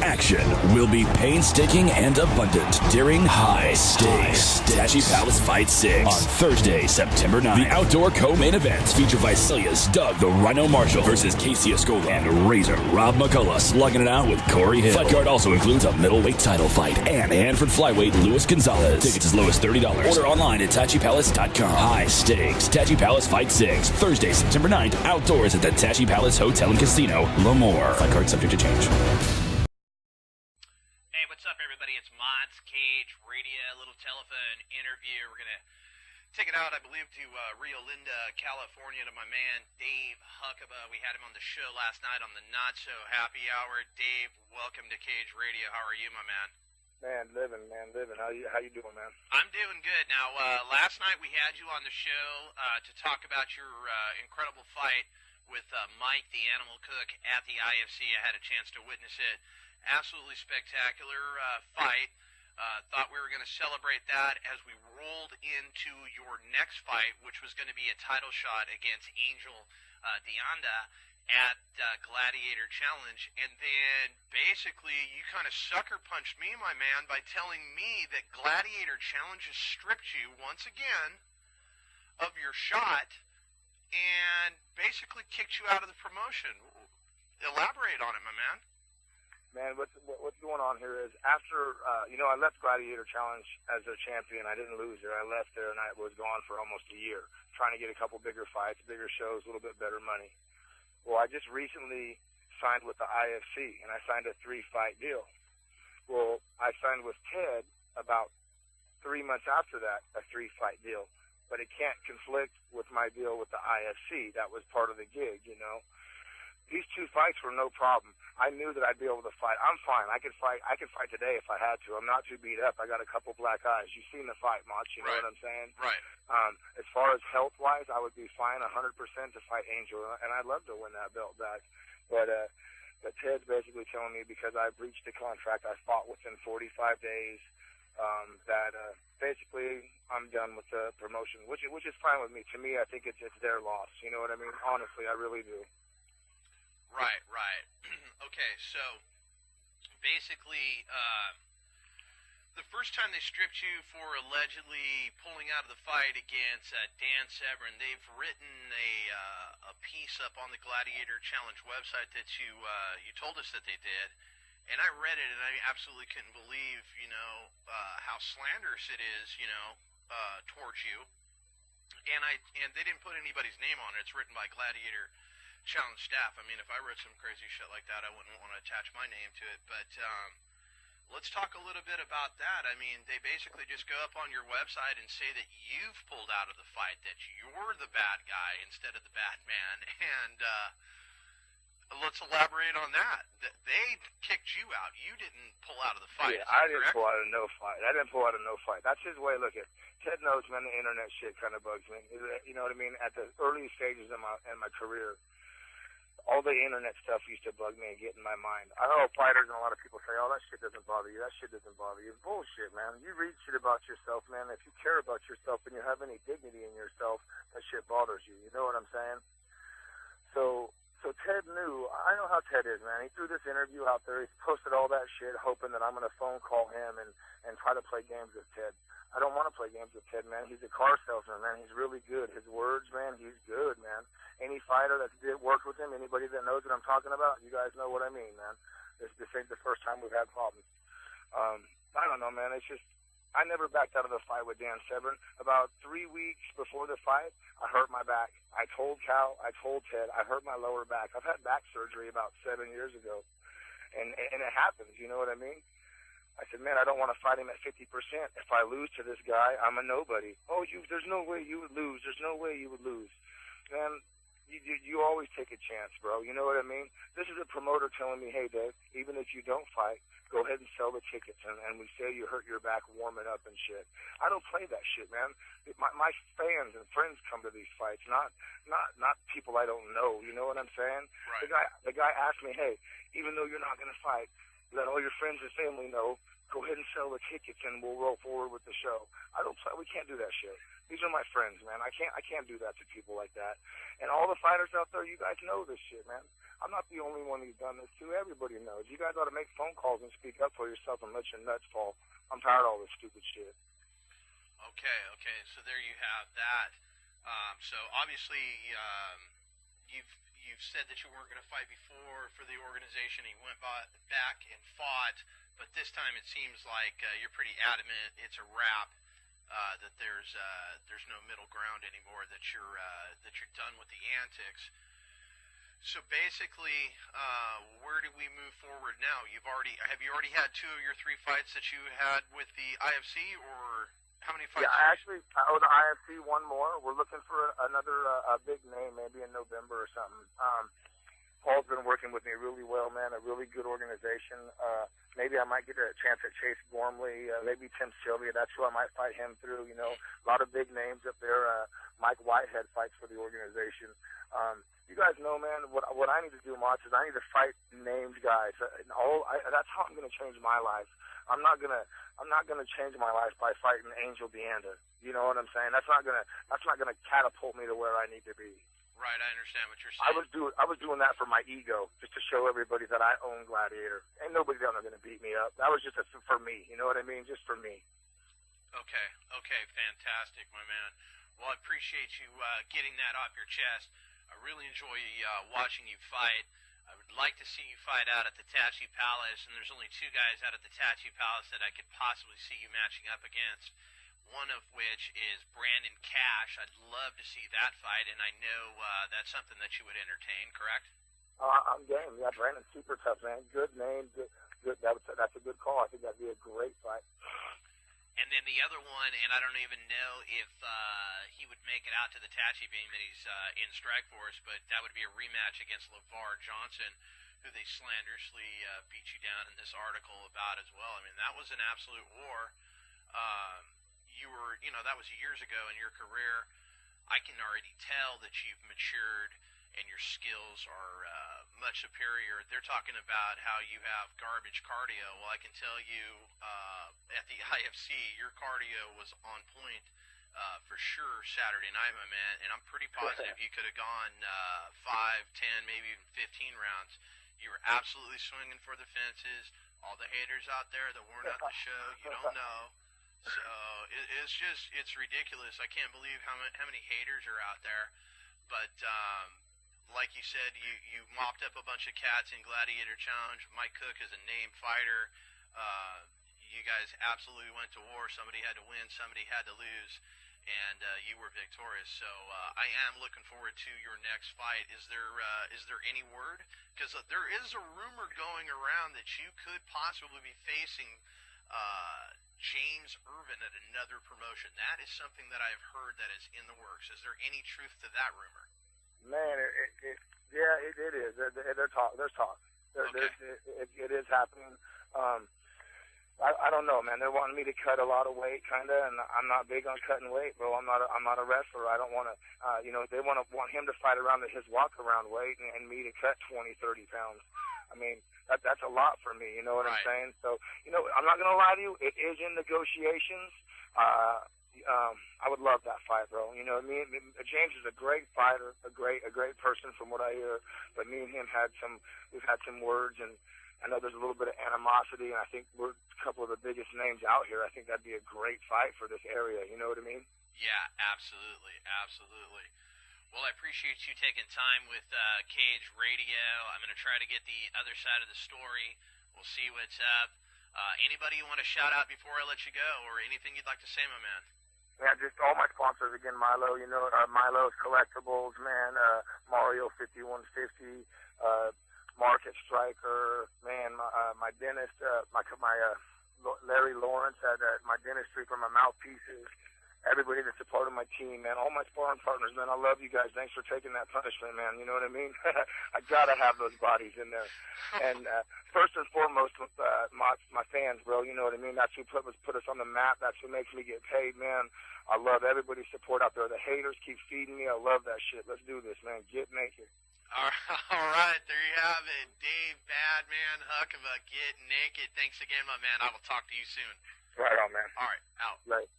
Action will be painstaking and abundant during High Stakes Tachi Palace Fight 6 on Thursday, September 9th. The outdoor co-main events feature Vicilia's Doug the Rhino Marshall versus Casey Escola and Razor Rob McCullough slugging it out with Corey Hill. Fight card also includes a middleweight title fight and Hanford flyweight Luis Gonzalez. Tickets as low as $30. Order online at TachiPalace.com. High Stakes Tachi Palace Fight 6, Thursday, September 9th, outdoors at the Tachi Palace Hotel and Casino, Lemoore. Fight card subject to change. Hey, what's up, everybody? It's Mods Cage Radio, a little telephone interview. We're going to take it out, I believe, to Rio Linda, California, to my man, Dave Huckaba. We had him on the show last night on the Not So Happy Hour. Dave, welcome to Cage Radio. How are you, my man? Man, living. How you doing, man? I'm doing good. Now, last night we had you on the show to talk about your incredible fight with Mike, the Animal Cook, at the IFC. I had a chance to witness it. Absolutely spectacular fight. Thought we were going to celebrate that as we rolled into your next fight, which was going to be a title shot against Angel Deonda at Gladiator Challenge. And then basically you kind of sucker punched me, my man, by telling me that Gladiator Challenge has stripped you once again of your shot and basically kicked you out of the promotion. Elaborate on it, my man. Man, what's going on here is after, I left Gladiator Challenge as a champion. I didn't lose there. I left there and I was gone for almost a year, trying to get a couple bigger fights, bigger shows, a little bit better money. Well, I just recently signed with the IFC, and I signed a 3-fight deal. Well, I signed with Ted about 3 months after that, a 3-fight deal. But it can't conflict with my deal with the IFC. That was part of the gig, you know. These 2 fights were no problem. I knew that I'd be able to fight. I'm fine. I could fight today if I had to. I'm not too beat up. I got a couple black eyes. You've seen the fight, Mach. You know what I'm saying? Right. As far as health-wise, I would be fine 100% to fight Angel, and I'd love to win that belt back. But Ted's basically telling me because I breached the contract, I fought within 45 days, that basically I'm done with the promotion, which is fine with me. To me, I think it's their loss. You know what I mean? Honestly, I really do. Right. Okay, so basically, the first time they stripped you for allegedly pulling out of the fight against Dan Severn, they've written a piece up on the Gladiator Challenge website that you told us that they did, and I read it and I absolutely couldn't believe, how slanderous it is, towards you, and they didn't put anybody's name on it. It's written by Gladiator Challenge staff. I mean, if I wrote some crazy shit like that, I wouldn't want to attach my name to it. But let's talk a little bit about that. I mean, they basically just go up on your website and say that you've pulled out of the fight, that you're the bad guy instead of the bad man. And let's elaborate on that. They kicked you out. You didn't pull out of the fight. Yeah, I didn't pull out of no fight. That's his way. Look, Ted knows, man, the internet shit kind of bugs me. You know what I mean? At the early stages in my career, all the internet stuff used to bug me and get in my mind. I know fighters and a lot of people say, oh, that shit doesn't bother you. That shit doesn't bother you. It's bullshit, man. You read shit about yourself, man. If you care about yourself and you have any dignity in yourself, that shit bothers you. You know what I'm saying? So Ted knew. I know how Ted is, man. He threw this interview out there. He posted all that shit hoping that I'm going to phone call him and try to play games with Ted. I don't want to play games with Ted, man. He's a car salesman, man. He's really good. His words, man, he's good, man. Any fighter that's worked with him, anybody that knows what I'm talking about, you guys know what I mean, man. This ain't the first time we've had problems. I don't know, man. It's just, I never backed out of the fight with Dan Severn. About 3 weeks before the fight, I hurt my back. I told Cal, I told Ted, I hurt my lower back. I've had back surgery about 7 years ago. And it happens, you know what I mean? I said, man, I don't want to fight him at 50%. If I lose to this guy, I'm a nobody. Oh, there's no way you would lose. There's no way you would lose. Man, you always take a chance, bro. You know what I mean? This is a promoter telling me, hey, Dave, even if you don't fight, go ahead and sell the tickets. And we say you hurt your back warming up and shit. I don't play that shit, man. My fans and friends come to these fights, not people I don't know. You know what I'm saying? Right. The guy asked me, hey, even though you're not going to fight, let all your friends and family know, go ahead and sell the tickets and we'll roll forward with the show. We can't do that shit. These are my friends, man. I can't do that to people like that. And all the fighters out there, you guys know this shit, man. I'm not the only one who's done this too. Everybody knows. You guys ought to make phone calls and speak up for yourself and let your nuts fall. I'm tired of all this stupid shit. Okay. So there you have that. So obviously, you've said that you weren't going to fight before for the organization. You went back and fought, but this time it seems like you're pretty adamant. It's a wrap. That there's no middle ground anymore. That you're done with the antics. So basically, where do we move forward now? Have you already had 2 of your 3 fights that you had with the IFC, or how many fights? Yeah, actually, the IFC, 1 more. We're looking for another big name, maybe in November or something. Paul's been working with me really well, man. A really good organization. Maybe I might get a chance at Chase Gormley, maybe Tim Sylvia. That's who I might fight him through. You know, a lot of big names up there. Mike Whitehead fights for the organization. You guys know, man, what I need to do, Mots, is I need to fight named guys. That's how I'm going to change my life. I'm not gonna change my life by fighting Angel Deanda. You know what I'm saying? That's not gonna catapult me to where I need to be. Right, I understand what you're saying. I was doing that for my ego, just to show everybody that I own Gladiator. Ain't nobody down there gonna beat me up. That was just for me. You know what I mean? Just for me. Okay, fantastic, my man. Well, I appreciate you getting that off your chest. I really enjoy watching you fight. I would like to see you fight out at the Tattoo Palace, and there's only 2 guys out at the Tattoo Palace that I could possibly see you matching up against, one of which is Brandon Cash. I'd love to see that fight, and I know that's something that you would entertain, correct? I'm game. Yeah, Brandon's super tough, man. Good name. Good. That's a good call. I think that'd be a great fight. And then the other one, and I don't even know if he would make it out to the Tattoo, being that he's in Strikeforce, but that would be a rematch against LeVar Johnson, who they slanderously beat you down in this article about as well. I mean, that was an absolute war. That was years ago in your career. I can already tell that you've matured and your skills are much superior. They're talking about how you have garbage cardio. Well, I can tell you at the IFC, your cardio was on point for sure Saturday night, my man, and I'm pretty positive you could have gone 5, 10, maybe even 15 rounds. You were absolutely swinging for the fences. All the haters out there that weren't at the show, you don't know. So it's ridiculous. I can't believe how many haters are out there. But like you said, you mopped up a bunch of cats in Gladiator Challenge. Mike Cook is a named fighter. You guys absolutely went to war. Somebody had to win, somebody had to lose, and you were victorious. So I am looking forward to your next fight. Is there any word? Because there is a rumor going around that you could possibly be facing James Irvin at another promotion. That is something that I've heard that is in the works. Is there any truth to that rumor? Man, it is. There's talk. It is happening. I don't know, man. They're wanting me to cut a lot of weight, kinda, and I'm not big on cutting weight, bro. I'm not a wrestler. I don't want to. They want him to fight around his walk around weight, and me to cut 20, 30 pounds. I mean, that's a lot for me. You know what I'm saying? So, I'm not gonna lie to you. It is in negotiations. I would love that fight, bro. You know what I mean? James is a great fighter, a great person from what I hear. But me and him we've had some words, and I know there's a little bit of animosity, and I think we're a couple of the biggest names out here. I think that'd be a great fight for this area. You know what I mean? Yeah, absolutely. Well, I appreciate you taking time with Cage Radio. I'm going to try to get the other side of the story. We'll see what's up. Anybody you want to shout out before I let you go, or anything you'd like to say, my man? Yeah, just all my sponsors again, Milo. Milo's Collectibles, man. Mario 5150, Market Striker, man. My dentist, my Larry Lawrence at my dentistry for my mouthpieces. Everybody that's a part of my team, man. All my sparring partners, man. I love you guys. Thanks for taking that punishment, man. You know what I mean? I gotta have those bodies in there. And first and foremost, my fans, bro. You know what I mean? That's who put us on the map. That's who makes me get paid, man. I love everybody's support out there. The haters keep feeding me. I love that shit. Let's do this, man. Get naked. All right, there you have it. Dave Badman Huckaba, get naked. Thanks again, my man. I will talk to you soon. Right on, man. All right, out. Right.